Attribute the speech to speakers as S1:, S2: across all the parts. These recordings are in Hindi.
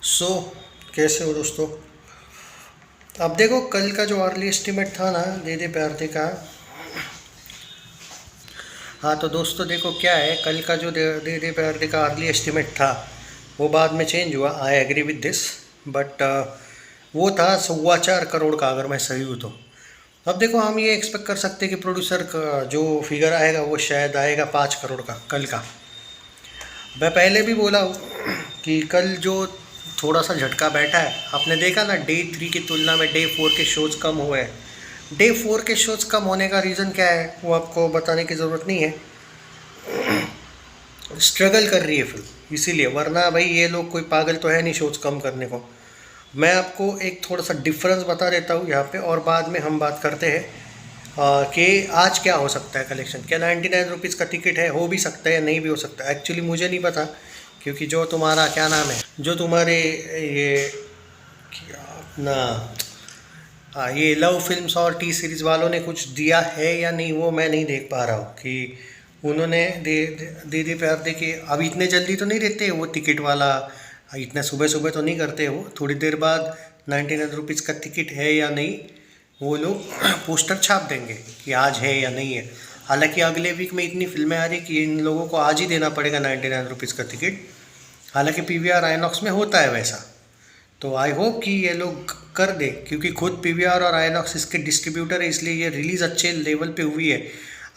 S1: सो कैसे हो दोस्तों। अब देखो कल का जो अर्ली एस्टिमेट था ना दे दे प्यार दे का। हाँ तो दोस्तों देखो क्या है, कल का जो दे दे प्यार दे का अर्ली एस्टिमेट था वो बाद में चेंज हुआ। I agree with this, but वो था 4.25 करोड़ का, अगर मैं सही हूँ तो। अब देखो हम ये एक्सपेक्ट कर सकते हैं कि प्रोड्यूसर का जो फिगर आएगा वो शायद आएगा 5 करोड़ का कल का। मैं पहले भी बोला हूँ कि कल जो थोड़ा सा झटका बैठा है, आपने देखा ना डे 3 की तुलना में डे 4 के शोज़ कम हुए हैं। डे 4 के शोज़ कम होने का रीज़न क्या है वो आपको बताने की ज़रूरत नहीं है। स्ट्रगल कर रही है फिल्म इसीलिए, वरना भाई ये लोग कोई पागल तो है नहीं शोज़ कम करने को। मैं आपको एक थोड़ा सा डिफरेंस बता देता हूँ यहाँ पे, और बाद में हम बात करते हैं कि आज क्या हो सकता है कलेक्शन। क्या 99 रुपीज़ का टिकट है, हो भी सकता है या नहीं भी हो सकता है, एक्चुअली मुझे नहीं पता। क्योंकि जो तुम्हारा क्या नाम है, जो तुम्हारे ये क्या अपना ये लव फिल्म्स और टी सीरीज़ वालों ने कुछ दिया है या नहीं वो मैं नहीं देख पा रहा हूँ कि उन्होंने दे दे प्यार दे के अब इतने जल्दी तो नहीं देते वो टिकट वाला। इतना सुबह सुबह तो नहीं करते वो, थोड़ी देर बाद 99 रुपीज़ का टिकट है या नहीं वो लोग पोस्टर छाप देंगे कि आज है या नहीं है। हालांकि अगले वीक में इतनी फिल्में आ रही कि इन लोगों को आज ही देना पड़ेगा 99 रुपीज़ का टिकट। हालांकि पीवीआर आइनॉक्स में होता है वैसा, तो आई होप कि ये लोग कर दे, क्योंकि खुद पीवीआर और आइनॉक्स इसके डिस्ट्रीब्यूटर है, इसलिए ये रिलीज़ अच्छे लेवल पे हुई है।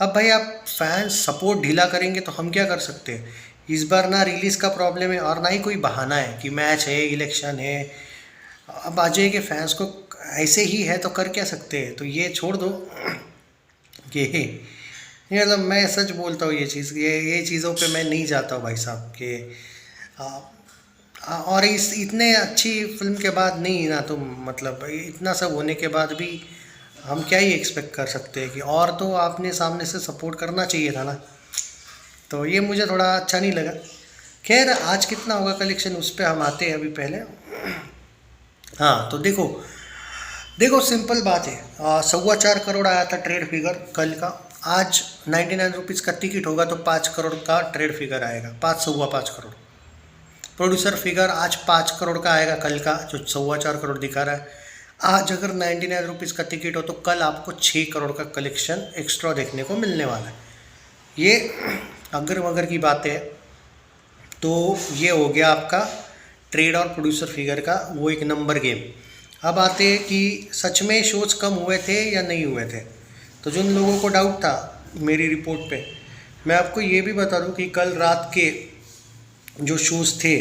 S1: अब भाई आप फैंस सपोर्ट ढीला करेंगे तो हम क्या कर सकते हैं। इस बार ना रिलीज़ का प्रॉब्लम है और ना ही कोई बहाना है कि मैच है, इलेक्शन है। अब अजय के फैंस को ऐसे ही है तो कर क्या सकते हैं, तो ये छोड़ दो कि ये मतलब मैं सच बोलता हूँ ये चीज़, ये चीज़ों पे मैं नहीं जाता हूँ भाई साहब कि और इस इतने अच्छी फिल्म के बाद नहीं ना, तुम मतलब इतना सब होने के बाद भी हम क्या ही एक्सपेक्ट कर सकते हैं कि और तो आपने सामने से सपोर्ट करना चाहिए था ना। तो ये मुझे थोड़ा अच्छा नहीं लगा। खैर आज कितना होगा कलेक्शन उस पर हम आते हैं अभी पहले। हाँ तो देखो देखो सिंपल बात है, 4.25 करोड़ आया था ट्रेड फिगर कल का। आज 99 रुपीज़ का टिकट होगा तो 5 करोड़ का ट्रेड फिगर आएगा, 5.25 करोड़। प्रोड्यूसर फिगर आज 5 करोड़ का आएगा कल का, जो 4.25 करोड़ दिखा रहा है। आज अगर 99 रुपीज़ का टिकट हो तो कल आपको 6 करोड़ का कलेक्शन एक्स्ट्रा देखने को मिलने वाला है। ये अगर मगर की बात है तो ये हो गया आपका ट्रेड और प्रोड्यूसर फिगर का वो एक नंबर गेम। अब आते हैं कि सच में शोज़ कम हुए थे या नहीं हुए थे। तो जिन लोगों को डाउट था मेरी रिपोर्ट पे, मैं आपको ये भी बता दूं कि कल रात के जो शोज़ थे,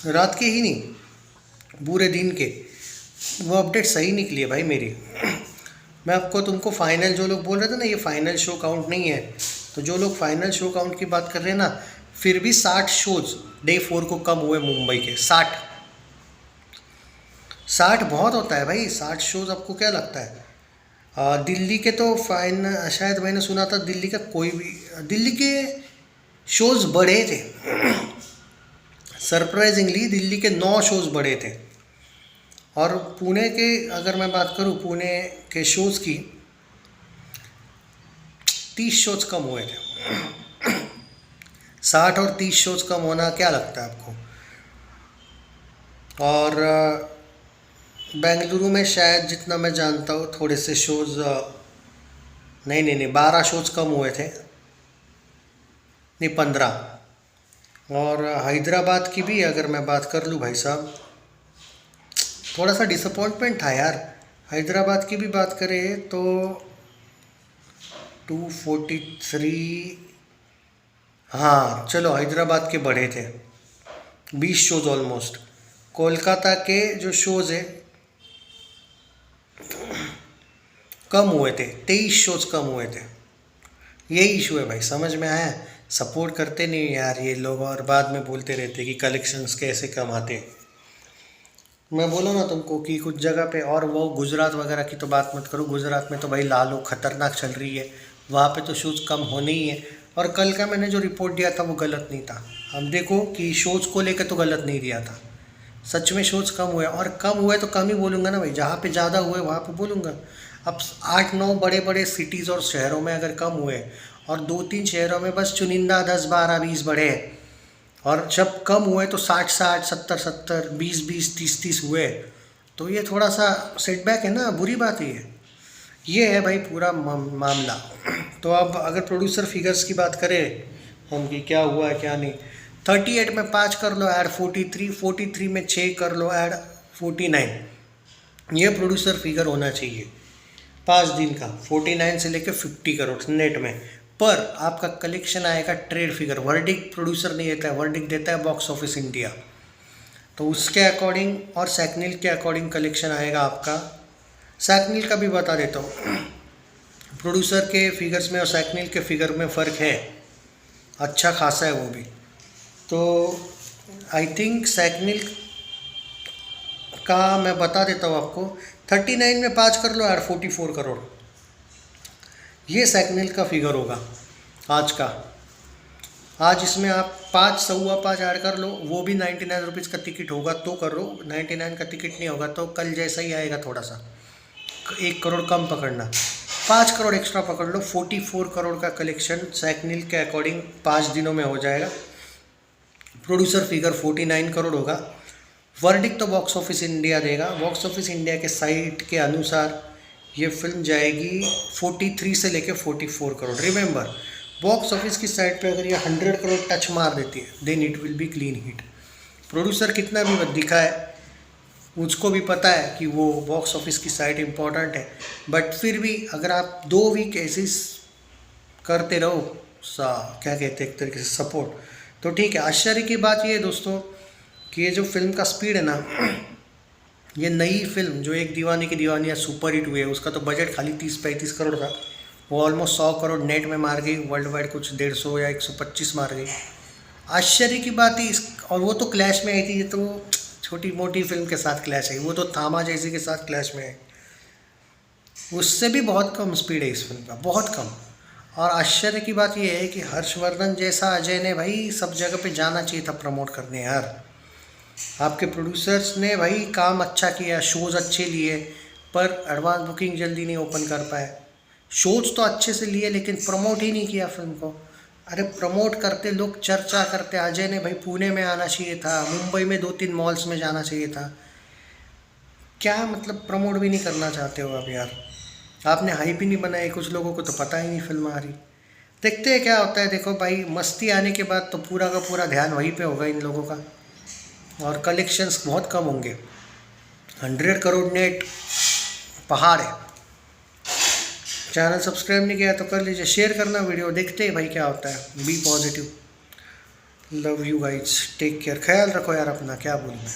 S1: रात के ही नहीं पूरे दिन के, वो अपडेट सही निकली है भाई मेरी। मैं आपको तुमको फाइनल, जो लोग बोल रहे थे ना ये फाइनल शो काउंट नहीं है, तो जो लोग फाइनल शो काउंट की बात कर रहे हैं ना, फिर भी 60 शोज़ डे 4 को कम हुए मुंबई के। 60 बहुत होता है भाई, 60 शोज़ आपको क्या लगता है। दिल्ली के तो फाइन शायद मैंने सुना था दिल्ली का कोई भी, दिल्ली के शोज़ बढ़े थे सरप्राइजिंगली, दिल्ली के 9 शोज़ बढ़े थे। और पुणे के अगर मैं बात करूं, पुणे के शोज़ की 30 शोज़ कम हुए थे। 60 और 30 शोज़ कम होना क्या लगता है आपको। और बेंगलुरु में शायद जितना मैं जानता हूँ थोड़े से शोज़, नहीं 12 शोज़ कम हुए थे, नहीं 15। और हैदराबाद की भी अगर मैं बात कर लूँ भाई साहब, थोड़ा सा डिसअपॉइंटमेंट था यार। हैदराबाद की भी बात करें तो 243, हाँ चलो हैदराबाद के बढ़े थे 20 शोज़ ऑलमोस्ट। कोलकाता के जो शोज़ है कम हुए थे, 23 शोज़ कम हुए थे। यही इशू है भाई, समझ में आया। सपोर्ट करते नहीं यार ये लोग और बाद में बोलते रहते कि कलेक्शंस कैसे कम आते। मैं बोला ना तुमको कि कुछ जगह पे, और वो गुजरात वगैरह की तो बात मत करो, गुजरात में तो भाई लालू खतरनाक चल रही है, वहाँ पे तो शोज़ कम होने ही है। और कल का मैंने जो रिपोर्ट दिया था वो गलत नहीं था। हम देखो कि शोज़ को लेकर तो गलत नहीं दिया था, सच में शोज़ कम हुए, और कम हुए तो कम ही बोलूँगा ना भाई, जहाँ पे ज़्यादा हुए वहाँ पे बोलूँगा। अब 8-9 बड़े बड़े सिटीज़ और शहरों में अगर कम हुए और 2-3 शहरों में बस चुनिंदा 10-12-20 बढ़े हैं, और जब कम हुए तो 60-60, 70-70, 20-20, 30-30 हुए, तो ये थोड़ा सा सेटबैक है ना, बुरी बात ही है। ये है भाई पूरा मामला। तो अब अगर प्रोड्यूसर फिगर्स की बात करें हम कि क्या हुआ है क्या नहीं, 38 में 5 कर लो ऐड 43, 43 में 6 कर लो ऐड 49, ये प्रोड्यूसर फिगर होना चाहिए 5 दिन का, 49 से लेकर 50 करोड़ नेट में। पर आपका कलेक्शन आएगा ट्रेड फिगर, वर्डिक्ट प्रोड्यूसर नहीं देता है, वर्डिक्ट देता है बॉक्स ऑफिस इंडिया। तो उसके अकॉर्डिंग और सैकनिल के अकॉर्डिंग कलेक्शन आएगा आपका। सैकनिल का भी बता देता हूँ, प्रोड्यूसर के फिगर्स में और सैकनिल के फिगर में फ़र्क है, अच्छा खासा है वो भी। तो आई थिंक सैकनिल का मैं बता देता हूँ आपको, 39 में 5 कर लो यार 44 करोड़, ये सैकनिल का फिगर होगा आज का। आज इसमें आप 5 सवा 5 ऐड कर लो, वो भी 99 रुपीज़ का टिकट होगा तो कर लो, 99 का टिकट नहीं होगा तो कल जैसा ही आएगा, थोड़ा सा 1 करोड़ कम पकड़ना, 5 करोड़ एक्स्ट्रा पकड़ लो, 44 करोड़ का कलेक्शन सैकनिल के अकॉर्डिंग 5 दिनों में हो जाएगा। प्रोड्यूसर फिगर 49 करोड़ होगा। वर्डिक्ट तो बॉक्स ऑफिस इंडिया देगा, बॉक्स ऑफिस इंडिया के साइट के अनुसार ये फिल्म जाएगी 43 से लेकर 44 करोड़। रिमेंबर, बॉक्स ऑफिस की साइट पे अगर ये 100 करोड़ टच मार देती है then it will be clean hit. Producer कितना भी दिखाए, मुझको भी पता है कि वो बॉक्स ऑफिस की साइट इम्पॉर्टेंट है, बट फिर भी अगर आप 2 वीक ऐसे करते रहो क्या कहते हैं एक तरीके से सपोर्ट, तो ठीक है। आश्चर्य की बात ये है दोस्तों कि ये जो फिल्म का स्पीड है ना, ये नई फिल्म जो एक दीवानी की दीवानी सुपर हिट हुई है, उसका तो बजट खाली 30-35 करोड़ था, वो ऑलमोस्ट 100 करोड़ नेट में मार गई, वर्ल्ड वाइड कुछ 150 या 125 मार गई। आश्चर्य की बात ही और वो तो क्लैश में आई थी, ये तो छोटी मोटी फिल्म के साथ क्लैश है, वो तो थामा जैसी के साथ क्लैश में है, उससे भी बहुत कम स्पीड है इस फिल्म का, बहुत कम। और आश्चर्य की बात यह है कि हर्षवर्धन जैसा अजय ने भाई सब जगह पे जाना चाहिए था प्रमोट करने यार। आपके प्रोड्यूसर्स ने भाई काम अच्छा किया, शोज़ अच्छे लिए, पर एडवांस बुकिंग जल्दी नहीं ओपन कर पाए। शोज़ तो अच्छे से लिए लेकिन प्रमोट ही नहीं किया फिल्म को। अरे प्रमोट करते, लोग चर्चा करते, अजय ने भाई पुणे में आना चाहिए था, मुंबई में 2-3 मॉल्स में जाना चाहिए था, क्या मतलब प्रमोट भी नहीं करना चाहते हो आप यार। आपने हाइप ही नहीं बनाई, कुछ लोगों को तो पता ही नहीं फिल्म आ रही। देखते हैं क्या होता है। देखो भाई, मस्ती आने के बाद तो पूरा का पूरा ध्यान वहीं पे होगा इन लोगों का, और कलेक्शंस बहुत कम होंगे। 100 करोड़ नेट पहाड़ है। चैनल सब्सक्राइब नहीं किया तो कर लीजिए, शेयर करना वीडियो, देखते हैं भाई क्या होता है। Be positive, love you guys, take care, ख्याल रखो यार अपना, क्या बोलना है।